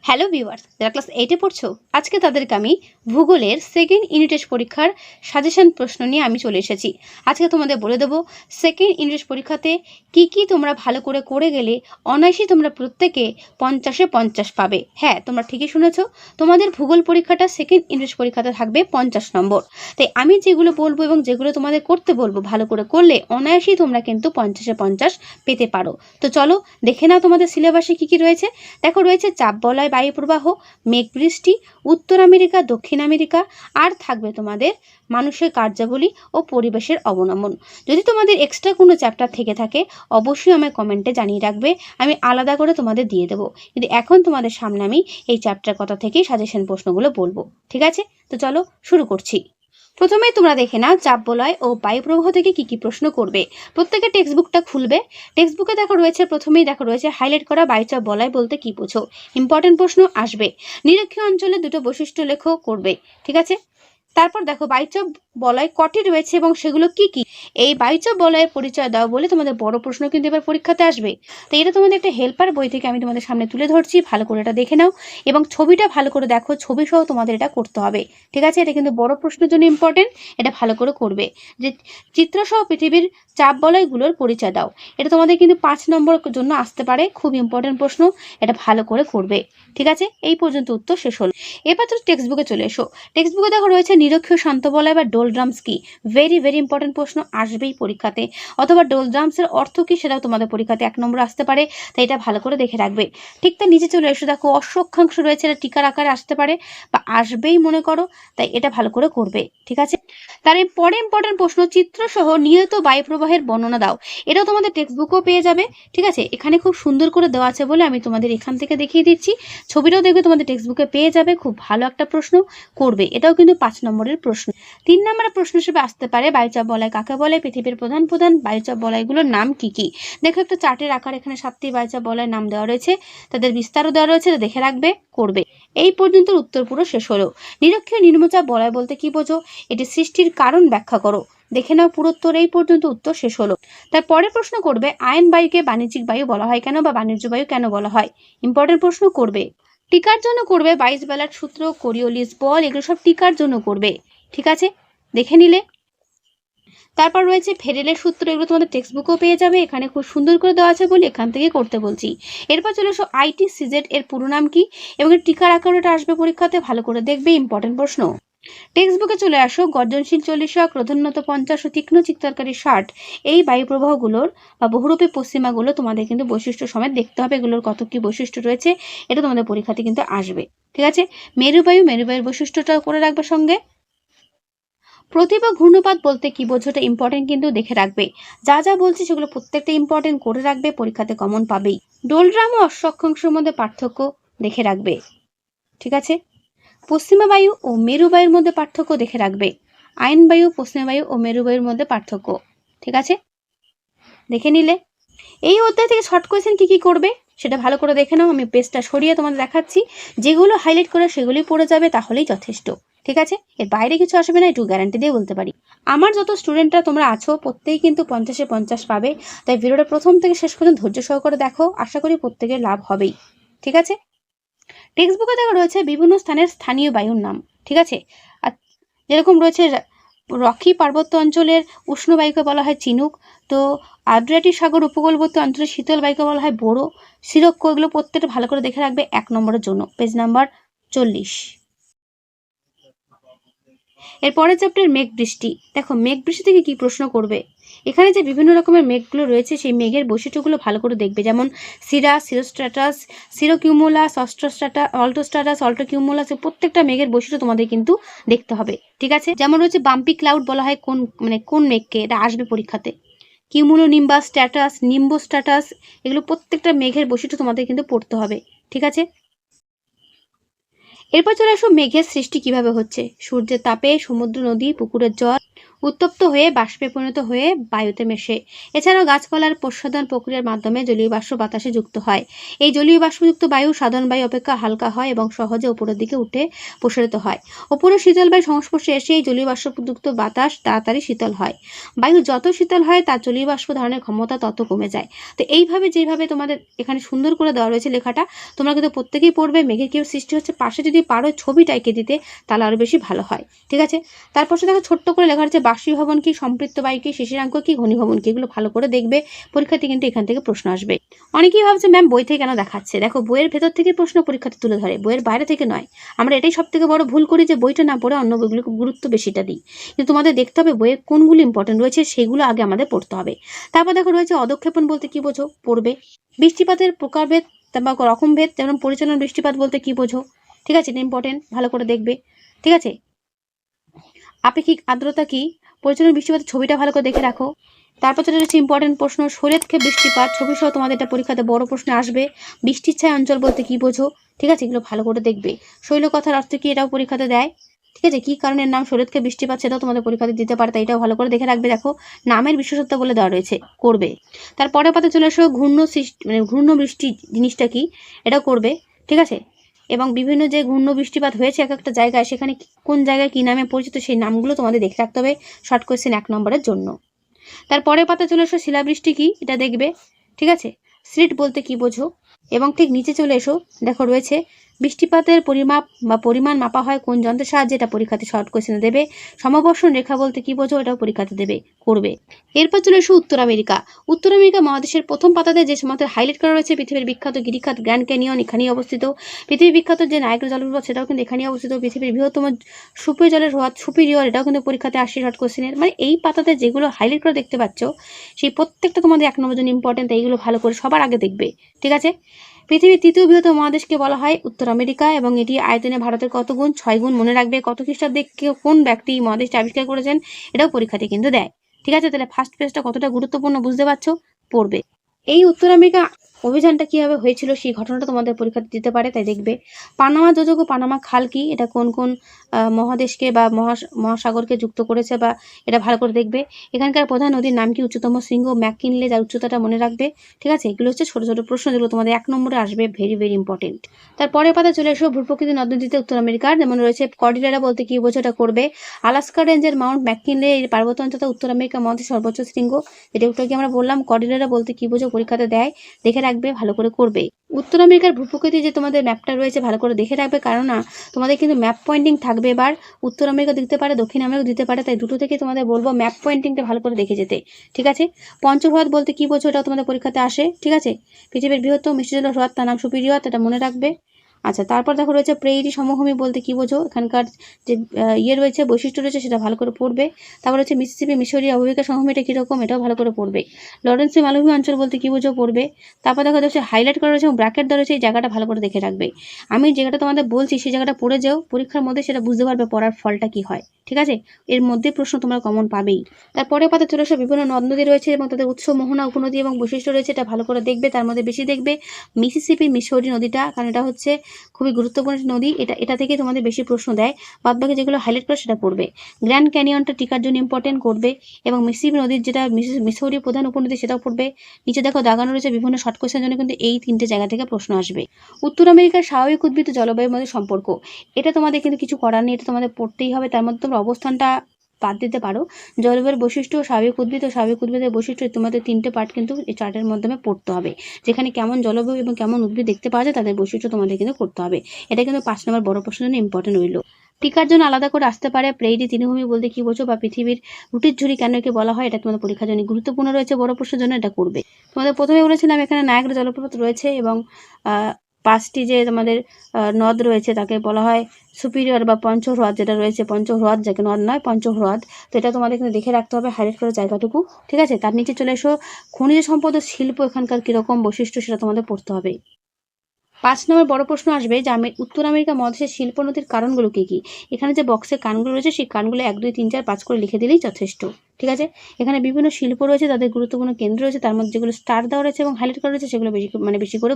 Hello viewers, যারা class 8-এ পড়ছো, আজকে তাদেরকে আমি ভূগোলের সেকেন্ড ইউনিট টেস্ট পরীক্ষার সাজেশন প্রশ্ন নিয়ে আমি চলে এসেছি। আজকে তোমাদের বলে দেবো সেকেন্ড ইউনিট টেস্ট পরীক্ষাতে কি তোমরা ভালো করে গেলে অনায়াসেই তোমরা প্রত্যেকে 50-এ 50 পাবে। হ্যাঁ, তোমরা ঠিকই শুনেছো, তোমাদের ভূগোল পরীক্ষাটা সেকেন্ড ইউনিট টেস্ট পরীক্ষাতে থাকবে 50 নম্বর। তাই আমি যেগুলো বলবো এবং যেগুলো তোমাদের করতে বলবো, ভালো করে করলে অনায়াসেই তোমরা কিন্তু 50-এ 50 পেতে পারো। তো চলো দেখে নাও তোমাদের সিলেবাসে কি রয়েছে। দেখো, রয়েছে চাপ বলয়, বায়ু প্রবাহ, মেঘ বৃষ্টি, উত্তর আমেরিকা, দক্ষিণ আমেরিকা, আর থাকবে তোমাদের মানুষের কার্যাবলী ও পরিবেশের অবলম্বন। যদি তোমাদের এক্সট্রা কোনো চ্যাপ্টার থেকে থাকে অবশ্যই আমায় কমেন্টে জানিয়ে রাখবে, আমি আলাদা করে তোমাদের দিয়ে দেবো। কিন্তু এখন তোমাদের সামনে আমি এই চ্যাপ্টার কথা থেকেই সাজেশন প্রশ্নগুলো বলবো। ঠিক আছে, তো চলো শুরু করছি। প্রথমে তোমরা দেখে নাও চাপ বলয় ও বায়ু প্রবাহ থেকে কি প্রশ্ন করবে। প্রত্যেকে টেক্সট বুকটা খুলবে। টেক্সট বুকে প্রথমেই রয়েছে হাইলাইট করা বায়ুচাপ বলয় বলতে কি বোঝো। ইম্পর্টেন্ট প্রশ্ন আসবে। নিরক্ষীয় অঞ্চলে দুটো বৈশিষ্ট্য লেখো করবে। ঠিক আছে, তারপর দেখো বায়ুচাপ বলয় কটি রয়েছে এবং সেগুলো কি। এই বায়ুচাপ বলয়ের পরিচয় দাও বলে তোমাদের বড় প্রশ্ন কিন্তু এবার পরীক্ষাতে আসবে। তো এটা তোমাদের একটা হেল্পার বই থেকে আমি তোমাদের সামনে তুলে ধরছি, ভালো করে এটা দেখে নাও এবং ছবিটা ভালো করে দেখো, ছবি সহ তোমাদের এটা করতে হবে। ঠিক আছে, এটা কিন্তু বড় প্রশ্নের জন্য ইম্পর্টেন্ট, এটা ভালো করে করবে। যে চিত্রসহ পৃথিবীর চাপ বলয়গুলোর পরিচয় দাও, এটা তোমাদের কিন্তু 5 নম্বর জন্য আসতে পারে, খুব ইম্পর্টেন্ট প্রশ্ন, এটা ভালো করে করবে। ঠিক আছে, এই পর্যন্ত উত্তর শেষ হলো। এবার তো টেক্সট বুকে চলে এসো। টেক্সট বুকে দেখো রয়েছে নিরক্ষীয় শান্ত বলয় বা ডোলড্রামস কি। ভেরি ইম্পর্টেন্ট প্রশ্ন আসবেই পরীক্ষাতে। অথবা ডোলড্রামস এর অর্থ কি সেটাও তোমাদের পরীক্ষাতে 1 নম্বর আসতে পারে, তাই এটা ভালো করে দেখে রাখবে। ঠিক তার নিচে চলে এসো, দেখো অশ্বক্ষাংশ রয়েছে, এটা টিকার আকারে আসতে পারে বা আসবেই মনে করো, তাই এটা ভালো করে করবে। ঠিক আছে, তার পরে ইম্পর্টেন্ট প্রশ্ন চিত্র সহ নিয়ত বায়ু প্রবাহের বর্ণনা দাও। এটাও তোমাদের টেক্সট বুকও পেয়ে যাবে। ঠিক আছে, এখানে খুব সুন্দর করে দেওয়া আছে বলে আমি তোমাদের এখান থেকে দেখিয়ে দিচ্ছি। ছবিটাও দেখবে তোমাদের টেক্সট বুকে পেয়ে যাবে। খুব ভালো একটা প্রশ্ন করবে, এটাও কিন্তু 5 নম্বরের প্রশ্ন। 3 নম্বরের প্রশ্ন হিসেবে আসতে পারে বায়ুচাপ বলয় কাকে বলে, পৃথিবীর প্রধান বায়ুচাপ বলয়গুলোর নাম কি। দেখো একটা চার্টের আকার, এখানে 7টি বায়ুচাপ বলয়ের নাম দেওয়া রয়েছে, তাদের বিস্তারও দেওয়া রয়েছে, দেখে রাখবে, করবে। এই পর্যন্ত উত্তর পুরো শেষ হলো। নিরক্ষীয় নিম্নচাপ বলয় বলতে কি বোঝো, এটি সৃষ্টির কারণ ব্যাখ্যা করো। দেখে নাও পুরো উত্তর, এই পর্যন্ত উত্তর শেষ হলো। তারপরে প্রশ্ন করবে আয়ন বায়ুকে বাণিজ্যিক বায়ু বলা হয় কেন বা বাণিজ্য বায়ু কেন বলা হয়। ইম্পর্টেন্ট প্রশ্ন করবে। টিকার জন্য করবে 22 বেলার সূত্র, কোরিওলিস বল, এগুলো সব টিকার জন্য করবে। ঠিক আছে, দেখে নিলে। তারপর রয়েছে ফেরেলের সূত্র, এগুলো তোমাদের টেক্সট বুকও পেয়ে যাবে, এখানে খুব সুন্দর করে দেওয়া আছে বলে এখান থেকে করতে বলছি। এরপর চলে এসো আইটি সিজেড এর পুরো নাম কি এবং টিকার আকারটা আসবে পরীক্ষাতে, ভালো করে দেখবে, ইম্পর্টেন্ট প্রশ্ন। টেক্সট বুকে চলে আসো গর্জনশীল 40, ক্রোধোন্নত 50 ও তীক্ষ্ণ চিৎকারকারী 60। এই বায়ু প্রবাহগুলোর বা বহুরূপী পশ্চিমাগুলো তোমাদের কিন্তু বৈশিষ্ট্য সমেত দেখতে হবে, এগুলোর কত কি বৈশিষ্ট্য রয়েছে, এটা তোমাদের পরীক্ষাতে কিন্তু আসবে। ঠিক আছে, মেরুবায়ুর বৈশিষ্ট্যটা করে রাখবে সঙ্গে। প্রতিভা ঘূর্ণপাত বলতে কি বোঝো, এটা ইম্পর্টেন্ট কিন্তু দেখে রাখবে। যা বলছি সেগুলো প্রত্যেকটা ইম্পর্টেন্ট করে রাখবে, পরীক্ষাতে কমন পাবেই। ডোলড্রাম ও অশ্বক্ষাংশের মধ্যে পার্থক্য দেখে রাখবে। ঠিক আছে, পশ্চিমা বায়ু ও মেরু বায়ুর মধ্যে পার্থক্য দেখে রাখবে। আয়ন বায়ু, পশ্চিমা বায়ু ও মেরু বায়ুর মধ্যে পার্থক্য। ঠিক আছে, দেখে নিলে। এই অধ্যায় থেকে শর্ট কোয়েশ্চেন কি করবে সেটা ভালো করে দেখে নাও। আমি পেজটা সরিয়ে তোমাদের দেখাচ্ছি, যেগুলো হাইলাইট করে সেগুলোই পড়ে যাবে, তাহলেই যথেষ্ট। ঠিক আছে, এর বাইরে কিছু আসবে না, একটু গ্যারান্টি দিয়ে বলতে পারি। আমার যত স্টুডেন্টরা তোমরা আছো প্রত্যেকেই কিন্তু 50-এ 50 পাবে, তাই ভিডিওটা প্রথম থেকে শেষ পর্যন্ত ধৈর্য সহকারে দেখো, আশা করি প্রত্যেকের লাভ হবেই। ঠিক আছে, টেক্সট বুকে দেখা রয়েছে বিভিন্ন স্থানের স্থানীয় বায়ুর নাম। ঠিক আছে, আর যেরকম রয়েছে রকি পার্বত্য অঞ্চলের উষ্ণ বায়ুকে বলা হয় চিনুক, তো আদ্রিয়াটিক সাগর উপকূলবর্তী অঞ্চলের শীতল বায়ুকে বলা হয় বোরো, সিরক্কো, এগুলো প্রত্যেকটা ভালো করে দেখে রাখবে 1 নম্বরের জন্য, পেজ নাম্বার 40। এরপরের চ্যাপ্টার মেঘ বৃষ্টি। দেখো মেঘ বৃষ্টি থেকে কি প্রশ্ন করবে। এখানে যে বিভিন্ন রকমের মেঘগুলো রয়েছে সেই মেঘের বৈশিষ্ট্যগুলো ভালো করে দেখবে, যেমন সিরোস্ট্রাটাস, সিরোকিউমুলাস, অস্ট্রোস্ট্রাটা, অল্টোস্ট্রাটাস, অল্টোকিউমুলাস, প্রত্যেকটা মেঘের বৈশিষ্ট্য তোমাদের কিন্তু দেখতে হবে। ঠিক আছে, যেমন রয়েছে বাম্পি ক্লাউড বলা হয় কোন মেঘকে, এটা আসবে পরীক্ষাতে। কিউমুলো নিম্বাস স্ট্যাটাস, নিম্বো স্ট্যাটাস, এগুলো প্রত্যেকটা মেঘের বৈশিষ্ট্য তোমাদের কিন্তু পড়তে হবে। ঠিক আছে, এরপর চলে আসো মেঘের সৃষ্টি কিভাবে হচ্ছে। সূর্যের তাপে, সমুদ্র, নদী, পুকুরের জল উত্তপ্ত হয়ে বাষ্পে পরিণত হয়ে বায়ুতে মেশে। এছাড়াও গাছপালার প্রস্বাদন প্রক্রিয়ার মাধ্যমে জলীয় বাষ্প বাতাসে যুক্ত হয়। এই জলীয় বাষ্পযুক্ত বায়ু সাধারণ বায়ু অপেক্ষা হালকা হয় এবং সহজে উপরের দিকে উঠে প্রসারিত হয়। উপরে শীতল বায়ুর সংস্পর্শে এসে এই জলীয় বাষ্পযুক্ত বাতাস তাড়াতাড়ি শীতল হয়। বায়ু যত শীতল হয় তার জলীয় বাষ্প ধারণের ক্ষমতা তত কমে যায়। তো এইভাবে যেভাবে তোমাদের এখানে সুন্দর করে দেওয়া রয়েছে লেখাটা, তোমরা কিন্তু প্রত্যেকেই পড়বে। মেঘের কিভাবে সৃষ্টি হচ্ছে পাশে যদি পারো ছবিটা এঁকে দিতে তাহলে আরো বেশি ভালো হয়। ঠিক আছে, তারপর দেখো ছোট্ট করে লেখা হচ্ছে বাষ্পীভবন কি, সম্পৃক্ত বায়ু কি, শিশিরাঙ্ক কি, ঘনীভবন কি। এগুলো ভালো করে দেখবে, পরীক্ষাতে কিন্তু এখান থেকে প্রশ্ন আসবে। অনেকেই ভাবছে ম্যাম বই থেকে কেন দেখাচ্ছে। দেখো বইয়ের ভেতর থেকে প্রশ্ন পরীক্ষাতে তুলে ধরে, বইয়ের বাইরে থেকে নয়। আমরা এটাই সব থেকে বড় ভুল করি যে বইটা না পড়ে অন্য বইগুলো গুরুত্ব বেশিটা দিই। কিন্তু তোমাদের দেখতে হবে বইয়ের কোনগুলো ইম্পর্টেন্ট রয়েছে সেগুলো আগে আমাদের পড়তে হবে। তারপর দেখো রয়েছে অধক্ষেপণ বলতে কি বোঝো, পড়বে। বৃষ্টিপাতের প্রকারভেদ বা রকমভেদ, যেমন পরিচালন বৃষ্টিপাত বলতে কি বোঝো। ঠিক আছে, এটা ইম্পর্টেন্ট, ভালো করে দেখবে। ঠিক আছে, আপেক্ষিক আর্দ্রতা কি, পরিচালন বৃষ্টিপাতের ছবিটা ভালো করে দেখে রাখো। তারপর চলে যাচ্ছে ইম্পর্টেন্ট প্রশ্ন, শৈলক্ষেপ বৃষ্টিপাত ছবি সহ তোমাদের এটা পরীক্ষাতে বড় প্রশ্ন আসবে। বৃষ্টির ছায়া অঞ্চল বলতে কি বোঝো। ঠিক আছে, এগুলো ভালো করে দেখবে। শৈল কথার অর্থ কি, এটাও পরীক্ষাতে দেয়। ঠিক আছে, কি কারণের নাম শৈলক্ষেপ বৃষ্টিপাত সেটাও তোমাদের পরীক্ষাতে দিতে পারে, তাই এটাও ভালো করে দেখে রাখবে। দেখো নামের বিশেষত্ব বলে দেওয়া রয়েছে, করবে। তারপরের পাতে চলে আসো ঘূর্ণ সৃষ্টি, মানে ঘূর্ণ বৃষ্টি জিনিসটা কি, এটাও করবে। ঠিক আছে, এবং বিভিন্ন যে ঘূর্ণ বৃষ্টিপাত হয়েছে এক একটা জায়গায়, সেখানে কোন জায়গায় কি নামে পরিচিত সেই নামগুলো তোমাদের দেখে রাখতে হবে শর্ট কোয়েশ্চেন 1 নম্বরের জন্য। তারপরের পাতা চলে এসো শিলাবৃষ্টি কি, এটা দেখবে। ঠিক আছে, স্লিট বলতে কি বোঝো। এবং ঠিক নিচে চলে এসো, দেখো রয়েছে বৃষ্টিপাতের পরিমাপ বা পরিমাণ মাপা হয় কোন যন্ত্রের সাহায্যে, এটা পরীক্ষাতে শর্ট কোয়েশ্চেনে দেবে। সমবর্ষণ রেখা বলতে কি বোঝো, এটাও পরীক্ষাতে দেবে, করবে। এরপর চলে এসো উত্তর আমেরিকা। উত্তর আমেরিকা মহাদেশের প্রথম পাতাতে যে সমস্ত হাইলাইট করা রয়েছে, পৃথিবীর বিখ্যাত গিরিখাত গ্র্যান্ড ক্যানিয়ন এখানেই অবস্থিত। পৃথিবীর বিখ্যাত যে নায়াগ্রা জলপ্রপাত সেটাও কিন্তু এখানেই অবস্থিত। পৃথিবীর বৃহত্তম সুপেয় জলের হ্রদ সুপিরিয়র, এটাও কিন্তু পরীক্ষাতে আসছে শর্ট কোয়েশ্চেনের। মানে এই পাতাতে যেগুলো হাইলাইট করে দেখতে পাচ্ছ সেই প্রত্যেকটা তোমাদের 1 নম্বরের জন্য ইম্পর্টেন্ট, এইগুলো ভালো করে সবার আগে দেখবে। ঠিক আছে, পৃথিবীর তৃতীয় বৃহত্তম মহাদেশকে বলা হয় উত্তর আমেরিকা এবং এটি আয়তনে ভারতের কত গুণ, 6 গুণ। মনে রাখবে কত খ্রিস্টাব্দে কোন ব্যক্তি মহাদেশটা আবিষ্কার করেছেন, এটাও পরীক্ষাতে কিন্তু দেয়। ঠিক আছে, তাহলে ফার্স্ট পেজটা কতটা গুরুত্বপূর্ণ বুঝতে পারছো, পড়বে। এই উত্তর আমেরিকা অভিযানটা কিভাবে হয়েছিল সেই ঘটনাটা তোমাদের পরীক্ষাতে দিতে পারে, তাই দেখবে। পানামা যোজক ও পানামা খাল কি, এটা কোন কোন মহাদেশকে বা মহাসাগরকে যুক্ত করেছে, বা এটা ভালো করে দেখবে। এখানকার প্রধান নদীর নাম কি, উচ্চতম শৃঙ্গ ম্যাককিনলে, যার উচ্চতাটা মনে রাখবে। ঠিক আছে, এগুলো হচ্ছে ছোট ছোট প্রশ্ন যেগুলো তোমাদের 1 নম্বরে আসবে, ভেরি ভেরি ইম্পর্টেন্ট। তারপরের পাতা চলে এসো ভূপ্রকৃতি নদ নদীতে উত্তর আমেরিকার, যেমন রয়েছে কর্ডিলেরা বলতে কি বোঝো, এটা করবে। আলাস্কা রেঞ্জের মাউন্ট ম্যাককিনলে এই পার্বত্য অঞ্চলে উত্তর আমেরিকা মহাদেশের সর্বোচ্চ শৃঙ্গ, যেটা একটু আগে আমরা বললাম। কর্ডিলেরা বলতে কি বোঝো, পরীক্ষাতে দেয়, দেখে রাখবে, ভালো করে করবে। উত্তর আমেরিকার ভূপ্রকৃতি যে তোমাদের ম্যাপটা রয়েছে ভালো করে দেখে রাখবে, কারণ না তোমাদের কিন্তু ম্যাপ পয়েন্টিং থাকবে। এবার উত্তর আমেরিকা দিতে পারে, দক্ষিণ আমেরিকা দিতে পারে, তাই দুটো থেকে তোমাদের বলবো ম্যাপ পয়েন্টিংটা ভালো করে দেখে যেতে। ঠিক আছে, পঞ্চহ্রদ বলতে কি বোঝো, এটা তোমাদের পরীক্ষাতে আসে। ঠিক আছে, পৃথিবীর বৃহত্তম মিষ্টি জলের হ্রদ, তার নাম সুপিরিয়র, এটা মনে রাখবে। আচ্ছা, তারপর দেখো রয়েছে প্রেইরি সমভূমি বলতে কি বোঝো, এখানকার যে রয়েছে বৈশিষ্ট্য রয়েছে সেটা ভালো করে পড়বে। তারপর হচ্ছে মিসিসিপি মিশরি অববাহিকা সমভূমিটা কিরকম, এটাও ভালো করে পড়বে। লরেন্সি মালভূমি অঞ্চল বলতে কি বোঝো, পড়বে। তারপর দেখা যাচ্ছে হাইলাইট করা রয়েছে এবং ব্র্যাকেট দেওয়া রয়েছে, এই জায়গাটা ভালো করে দেখে রাখবে। আমি জায়গাটা তোমাদের বলছি সেই জায়গাটা পড়ে যাও, পরীক্ষার মধ্যে সেটা বুঝতে পারবে পড়ার ফলটা কি হয়। ঠিক আছে, এর মধ্যে প্রশ্ন তোমরা কমন পাবেই। তারপরে পাতা চলে আসে বিভিন্ন নদ নদী রয়েছে এবং তাদের উৎস, মোহনা, উপনদী এবং বৈশিষ্ট্য রয়েছে, এটা ভালো করে দেখবে। তার মধ্যে বেশি দেখবে মিসিসিপি মিশরি নদীটা, কারণ এটা হচ্ছে খুবই গুরুত্বপূর্ণ নদী, এটা থেকে তোমাদের বেশি প্রশ্ন দেয়। বাদ বাকি যেগুলো হাইলাইট করে সেটা পড়বে। গ্র্যান্ড ক্যানিয়নটা টিকার জন্য ইম্পর্টেন্ট, করবে। এবং মিসিসিপি নদীর যেটা মিসৌরি প্রধান উপনদী সেটাও পড়বে। নিচে দেখো দাগানো রয়েছে বিভিন্ন শর্ট কোয়েশ্চেনের জন্য কিন্তু এই 3টে জায়গা থেকে প্রশ্ন আসবে। উত্তর আমেরিকার স্বাভাবিক উদ্ভিদ ও জলবায়ুর মধ্যে সম্পর্ক, এটা তোমাদের কিন্তু কিছু করার নেই, এটা তোমাদের পড়তেই হবে। তার মধ্যে তোমরা অবস্থানটা বাদ দিতে পারো। জলবায়ুর বৈশিষ্ট্য, স্বাভাবিক উদ্ভিদ ও স্বাভাবিক উদ্ভিদের বৈশিষ্ট্য, তোমাদের 3টে পার্ট কিন্তু এই চার্টের মাধ্যমে পড়তে হবে, যেখানে কেমন জলবায়ু এবং কেমন উদ্ভিদ দেখতে পাওয়া যায় তাদের বৈশিষ্ট্য তোমাদের কিন্তু করতে হবে। এটা কিন্তু 5 নম্বর বড় প্রশ্নের জন্য ইম্পর্টেন্ট রইল। টিকার জন্য আলাদা করে আসতে পারে প্রেইরি তৃণভূমি বলতে কি বোঝো, বা পৃথিবীর রুটির ঝুড়ি কেন একে বলা হয়, এটা তোমাদের পরীক্ষার জন্য গুরুত্বপূর্ণ রয়েছে, বড় প্রশ্নের জন্য এটা করবে। তোমাদের প্রথমে বলেছিলাম এখানে নায়াগ্রা জলপ্রপাত রয়েছে এবং 5টি যে তোমাদের নদ রয়েছে তাকে বলা হয় সুপিরিয়র বা পঞ্চহ্রদ, যেটা রয়েছে পঞ্চহ্রদ, যাকে নদ নয় পঞ্চহ্রদ। তো এটা তোমাদের কিন্তু দেখে রাখতে হবে, হাইলাইট করে জায়গাটুকু। ঠিক আছে, তার নিচে চলে এসো খনিজ সম্পদ ও শিল্প এখানকার কিরকম বৈশিষ্ট্য সেটা তোমাদের পড়তে হবে। 5 নম্বর বড় প্রশ্ন আসবে যে উত্তর আমেরিকা মহাদেশের শিল্প নদীর কারণগুলো কি কি। এখানে যে বক্সের কারণগুলো রয়েছে সেই কারণগুলো 1 2 3 4 5 করে লিখে দিলেই যথেষ্ট। ঠিক আছে। এখানে বিভিন্ন শিল্প রয়েছে, তাদের গুরুত্বপূর্ণ কেন্দ্র রয়েছে, তার মধ্যে যেগুলো স্টার দেওয়া রয়েছে এবং হাইলাইট করা রয়েছে সেগুলো বেশি করে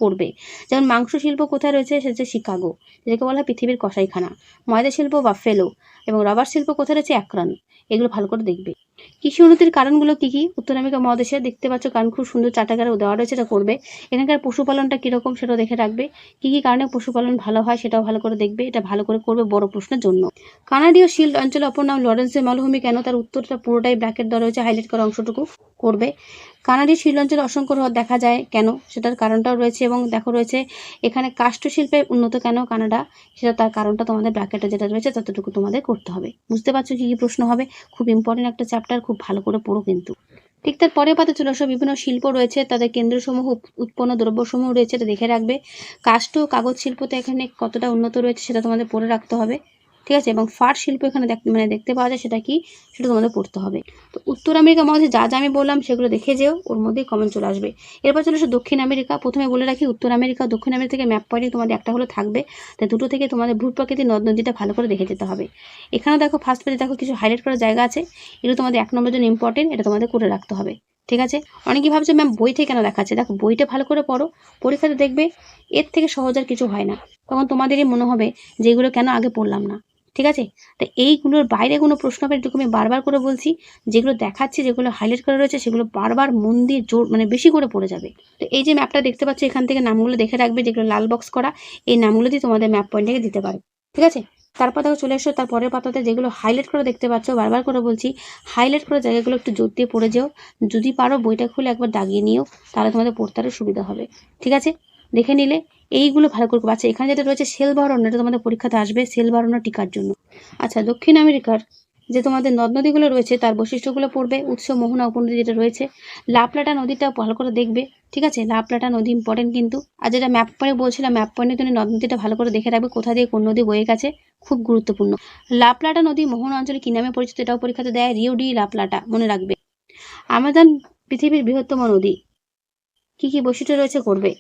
করবে। যেমন মাংস শিল্প কোথায় রয়েছে, সেটা হচ্ছে শিকাগো, যেটাকে বলা হয় পৃথিবীর কসাইখানা। ময়দা শিল্প বাফেলো এবং রাবার শিল্প কোথায় রয়েছে, অ্যাক্রন। এগুলো ভালো করে দেখবে। কৃষি উন্নতির কারণগুলো কি কি? উত্তর আমেরিকা মহাদেশে দেখতে পাচ্ছ কারণ খুব সুন্দর চাটাগারে দেওয়া রয়েছে, এটা করবে। এখানকার পশুপালনটা কিরকম সেটাও দেখে রাখবে। কি কি কারণে পশুপালন ভালো হয় সেটাও ভালো করে দেখবে, এটা ভালো করে করবে বড় প্রশ্নের জন্য। কানাডীয় শিল্ড অঞ্চলে অপর নাম লরেন্সের মালভূমি কেন, তার উত্তরটা পুরোটাই ব্র্যাকেট দেওয়া রয়েছে, হাইলাইট করা অংশটুকু করবে। কানাডীয় শিল্ড অঞ্চলে অসংখ্য হ্রদ দেখা যায় কেন, সেটার কারণটাও রয়েছে। এবং দেখো রয়েছে এখানে কাষ্ঠ শিল্পে উন্নত কেন কানাডা, সেটা তার কারণটা তোমাদের ব্র্যাকেটে যেটা রয়েছে ততটুকু তোমাদের করতে হবে। বুঝতে পারছো কি কি প্রশ্ন হবে? খুব ইম্পর্টেন্ট একটা চ্যাপ্টার, খুব ভালো করে পড়ো কিন্তু। ঠিক তার পরের পাতে চলে আসো, বিভিন্ন শিল্প রয়েছে, তাদের কেন্দ্রসমূহ, উৎপন্ন দ্রব্যসমূহ রয়েছে, এটা দেখে রাখবে। কাষ্ঠ কাগজ শিল্পতে এখানে কতটা উন্নত রয়েছে সেটা তোমাদের পড়ে রাখতে হবে, ঠিক আছে। এবং ফার শিল্প এখানে দেখতে পাওয়া যায়, সেটা কি, সেটা তোমাদের পড়তে হবে। তো উত্তর আমেরিকা মহাদেশে যা যা আমি বললাম সেগুলো দেখে যেও, ওর মধ্যেই কমেন্ট চলে আসবে। এরপর চলে আসো দক্ষিণ আমেরিকা। প্রথমে বলে রাখি, উত্তর আমেরিকা দক্ষিণ আমেরিকা থেকে ম্যাপ পয়েন্টে তোমাদের একটা হলো থাকবে, তাই দুটো থেকে তোমাদের ভূ প্রকৃতি নদ নদীটা ভালো করে দেখে যেতে হবে। এখানে দেখো ফার্স্ট পেজে দেখো কিছু হাইলাইট করার জায়গা আছে, এগুলো তোমাদের 1 নম্বরের জন্য ইম্পর্টেন্ট, এটা তোমাদের করে রাখতে হবে, ঠিক আছে। অনেকেই ভাবছে ম্যাম বই থেকে কেন দেখাচ্ছে, দেখো বইটা ভালো করে পড়ো, পরীক্ষাতে দেখবে এর থেকে সহজ আর কিছু হয় না। তখন তোমাদেরই মনে হবে যে এগুলো কেন আগে পড়লাম না, ঠিক আছে। তো এইগুলোর বাইরে কোনো প্রশ্ন হবে, এটুকু আমি বারবার করে বলছি, যেগুলো দেখাচ্ছি, যেগুলো হাইলাইট করা রয়েছে সেগুলো বারবার মন দিয়ে জোর বেশি করে পড়ে যাবে। তো এই যে ম্যাপটা দেখতে পাচ্ছ, এখান থেকে নামগুলো দেখে রাখবে, যেগুলো লাল বক্স করা, এই নামগুলো দিয়ে তোমাদের ম্যাপ পয়েন্টটাকে দিতে পারে, ঠিক আছে। তারপর দেখো চলে এসো তার পরের পাতাতে, যেগুলো হাইলাইট করে দেখতে পাচ্ছ, বারবার করে বলছি হাইলাইট করা জায়গাগুলো একটু জোর দিয়ে পড়ে যেও। যদি পারো বইটা খুলে একবার দাগিয়ে নিও, তাহলে তোমাদের পড়তে আরও সুবিধা হবে, ঠিক আছে। দেখে নিলে এইগুলো ভালো করে। আচ্ছা, এখানে যেটা রয়েছে সেল বারণ, এটা তোমাদের পরীক্ষাতে আসবে, সেল বারণ টিকার জন্য। আচ্ছা, দক্ষিণ আমেরিকার যে তোমাদের নদ নদীগুলো রয়েছে তার বৈশিষ্ট্যগুলো পড়বে। উৎস, মোহনা, উপনদী যেটা রয়েছে, লা প্লাটা নদীটা ভালো করে দেখবে, ঠিক আছে। লা প্লাটা নদী ইম্পর্টেন্ট কিন্তু। আর যেটা ম্যাপ পয়েন্টে বলছিলাম, ম্যাপ পয়েন্টে তুমি নদ নদীটা ভালো করে দেখে রাখবে, কোথা দিয়ে কোন নদী বয়ে গেছে, খুব গুরুত্বপূর্ণ। লা প্লাটা নদী মোহনা অঞ্চলে কি নামে পরিচিত, এটাও পরীক্ষাতে দেয়, রিও ডি লা প্লাটা, মনে রাখবে। আমাজন পৃথিবীর বৃহত্তম নদী, কি কি বৈশিষ্ট্য রয়েছে করবে।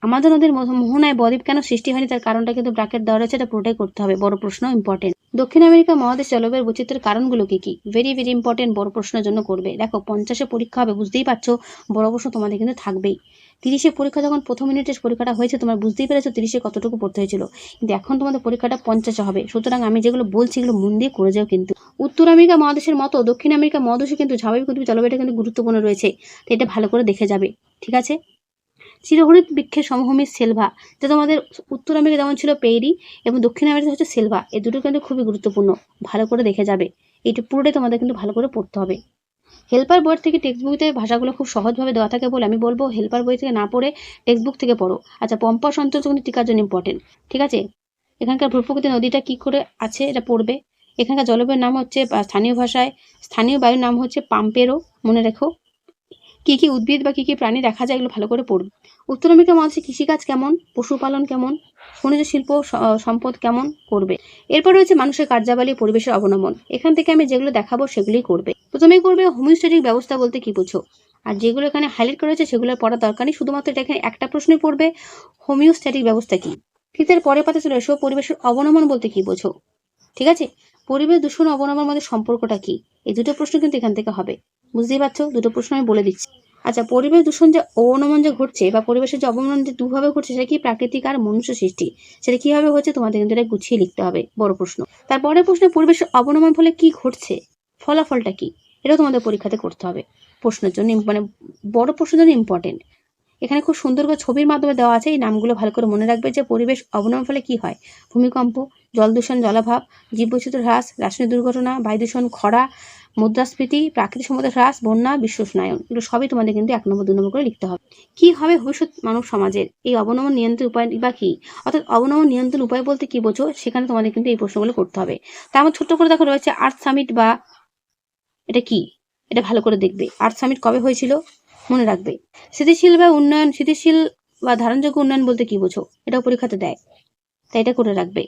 আমাদের নদীর মোহনায় বদ্বীপ কেন সৃষ্টি হয়নি, তার কারণটা কিন্তু ব্র্যাকেট দেওয়া রয়েছে, এটা পুরোটাই করতে হবে, বড় প্রশ্ন, ইম্পর্টেন্ট। দক্ষিণ আমেরিকা মহাদেশ জলবায়ুর বৈচিত্র্যের কারণগুলো কি কি, ভেরি ভেরি ইম্পর্টেন্ট, বড় প্রশ্নের জন্য করবে। দেখো 50-এ পরীক্ষা হবে, বুঝতেই পারছো বড় প্রশ্ন তোমাদের কিন্তু থাকবেই। 30-এ পরীক্ষা যখন প্রথম ইউনিটের পরীক্ষাটা হয়েছে, তোমরা বুঝতেই পেরেছো 30-এ কতটুকু পড়তে হয়েছিল, কিন্তু এখন তোমাদের পরীক্ষাটা 50-এ হবে। সুতরাং আমি যেগুলো বলছি এগুলো মন দিয়ে করে যাও কিন্তু। উত্তর আমেরিকা মহাদেশের মতো দক্ষিণ আমেরিকা মহাদেশে কিন্তু স্বাভাবিক জলবায়ুটা কিন্তু গুরুত্বপূর্ণ রয়েছে, তো এটা ভালো করে দেখে যাবে, ঠিক আছে। চিরহরিত বৃক্ষের সমভূমি সেলভা, যা তোমাদের উত্তর আমেরিকা যেমন ছিল পেইরি, এবং দক্ষিণ আমেরিকা হচ্ছে সেলভা, এই দুটো কিন্তু খুবই গুরুত্বপূর্ণ, ভালো করে দেখে যাবে। এইটা পুরোটাই তোমাদের কিন্তু ভালো করে পড়তে হবে। হেল্পার বই থেকে টেক্সট বইতে ভাষাগুলো খুব সহজভাবে দেওয়া থাকে বলে আমি বলবো হেল্পার বই থেকে না পড়ে টেক্সট বুক থেকে পড়ো। আচ্ছা, পম্পাস অঞ্চল কিন্তু টিকার জন্য ইম্পর্টেন্ট, ঠিক আছে। এখানকার ভূপ্রকৃতি নদীটা কি করে আছে এটা পড়বে। এখানকার জলবায়ুর নাম হচ্ছে, স্থানীয় ভাষায় স্থানীয় বায়ুর নাম হচ্ছে পাম্পেরো, মনে রেখো। কি কি উদ্ভিদ বা কি কি প্রাণী দেখা যায়, এগুলো ভালো করে পড়বে। উত্তর আমেরিকা মহাদেশে কৃষিকাজ কেমন, পশুপালন কেমন, খনিজ শিল্প সম্পদ কেমন করবে। এরপর রয়েছে মানুষের কার্যাবলী, পরিবেশের অবনমন। এখান থেকে আমি যেগুলো দেখাবো সেগুলোই করবে। প্রথমেই করবে হোমিওস্ট্যাটিক ব্যবস্থা বলতে কি বুঝো, আর যেগুলো এখানে হাইলাইট করা হয়েছে সেগুলো পড়ার দরকার নেই, শুধুমাত্র এটা এখানে একটা প্রশ্নই পড়বে, হোমিওস্ট্যাটিক ব্যবস্থা কি। ঠিক এর পরের পাতে চলে এসো, পরিবেশের অবনমন বলতে কি বোঝো, ঠিক আছে। পরিবেশ দূষণ অবনমনের মধ্যে সম্পর্কটা কি, এই দুটো প্রশ্ন কিন্তু এখান থেকে হবে, বুঝতেই পারছো, দুটো প্রশ্ন আমি বলে দিচ্ছি। আচ্ছা, পরিবেশ দূষণ যে অবনমন যে ঘটছে বা পরিবেশের যে অবনমন যে দুভাবে ঘটছে, সেটা কি প্রাকৃতিক আর মনুষ্য সৃষ্টি, সেটা কিভাবে হচ্ছে তোমাদের কিন্তু এটা গুছিয়ে লিখতে হবে, বড় প্রশ্ন। তারপরের প্রশ্নে পরিবেশের অবনমন ফলে কি ঘটছে, ফলাফলটা কি, এটাও তোমাদের পরীক্ষাতে করতে হবে, প্রশ্নের জন্য বড় প্রশ্নের জন্য ইম্পর্টেন্ট। এখানে খুব সুন্দর করে ছবির মাধ্যমে দেওয়া আছে, এই নামগুলো ভালো করে মনে রাখবে, যে পরিবেশ অবনমন ফলে কি হয়। ভূমিকম্প, জল দূষণ, জলাভাব, জীববৈচিত্র্য হ্রাস, রাসায়নিক দুর্ঘটনা, বায়ু দূষণ, খরা, মুদ্রাস্ফীতি, প্রাকৃতিক সম্পদের হ্রাস, বন্যা, বিশ্ব উষ্ণায়ন, এগুলো সবই তোমাদের কিন্তু 1 নম্বর 2 নম্বর করে লিখতে হবে। কি হবে ভবিষ্যৎ মানব সমাজের, এই অবনমন নিয়ন্ত্রণ উপায় বা কি, অর্থাৎ অবনমন নিয়ন্ত্রণ উপায় বলতে কি বোঝো, সেখানে তোমাদের কিন্তু এই প্রশ্নগুলো করতে হবে। তার মধ্যে ছোট্ট করে দেখো রয়েছে আর্থ সামিট, বা এটা কি, এটা ভালো করে দেখবে। আর্থ সামিট কবে হয়েছিল, মনে রাখবে। স্থিতিশীল বা ধারণযোগ্য উন্নয়ন বলতে কি বোঝো, এটাও পরীক্ষাতে দেয়, তাই এটা করে রাখবে।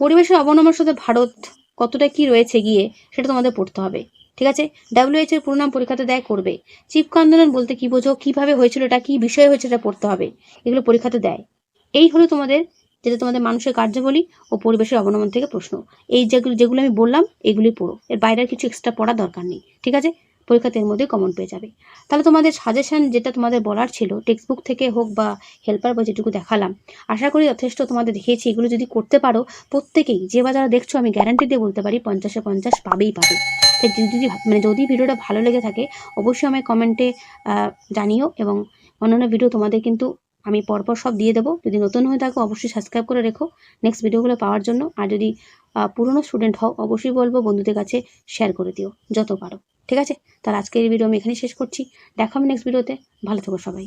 পরিবেশের অবনমনের সাথে ভারত কতটা কি রয়েছে গিয়ে, সেটা তোমাদের পড়তে হবে, ঠিক আছে। WHO এর পুরো নাম পরীক্ষাতে দেয়, করবে। চিপকো আন্দোলন বলতে কি বোঝো, কিভাবে হয়েছিল, এটা কি বিষয় হয়েছে, এটা পড়তে হবে, এগুলো পরীক্ষাতে দেয়। এই হলো তোমাদের যেটা তোমাদের মানুষের কার্যাবলী ও পরিবেশের অবনমন থেকে প্রশ্ন। এই যেগুলো আমি বললাম এগুলি পড়ো, এর বাইরে আর কিছু এক্সট্রা পড়ার দরকার নেই, ঠিক আছে? পরীক্ষাতে এর মধ্যে কমন পেয়ে যাবে। তাহলে তোমাদের সাজেশন যেটা তোমাদের বলার ছিল, টেক্সট বুক থেকে হোক বা হেল্পার বা যেটুকু দেখালাম, আশা করি যথেষ্ট তোমাদের দেখিয়েছি। এগুলো যদি করতে পারো প্রত্যেকেই, যে বা যারা দেখছো, আমি গ্যারান্টি দিয়ে বলতে পারি 50-এ 50 পাবেই পাবে। তাই যদি ভিডিওটা ভালো লেগে থাকে অবশ্যই আমায় কমেন্টে জানিও, এবং অন্যান্য ভিডিও তোমাদের কিন্তু আমি পরপর সব দিয়ে দেবো। যদি নতুন হয়ে থাকো অবশ্যই সাবস্ক্রাইব করে রেখো নেক্সট ভিডিওগুলো পাওয়ার জন্য। আর যদি পুরনো স্টুডেন্ট হও অবশ্যই বলবো বন্ধুদের কাছে শেয়ার করে দিও যত পারো, ঠিক আছে? তাহলে আজকের এই ভিডিও আমি এখানেই শেষ করছি। দেখা হবে নেক্সট ভিডিওতে। ভালো থেকো সবাই।